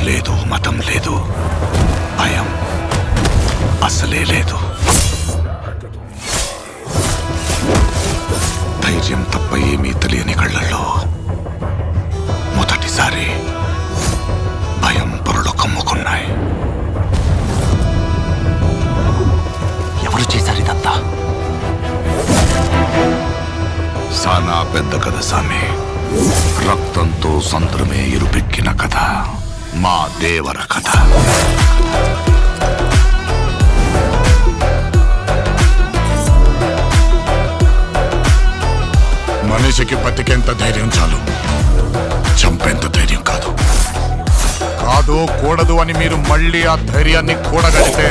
లేదు, మతం లేదు, భయం అసలే లేదు. ధైర్యం తప్ప ఏమీ తెలియని కళ్ళల్లో మొదటిసారి భయం పొరలు కమ్ముకున్నాయి. ఎవరు చేశారు ఇదంతా? సానా పెద్ద కథ సామి. రక్తంతో సంద్రమే ఇరుపెక్కిన కథ మా దేవర కథ. మనిషికి బతికేంత ధైర్యం చాలు, చంపేంత ధైర్యం కాదు. కాదు కూడదు అని మీరు మళ్ళీ ఆ ధైర్యాన్ని కూడగలిగితే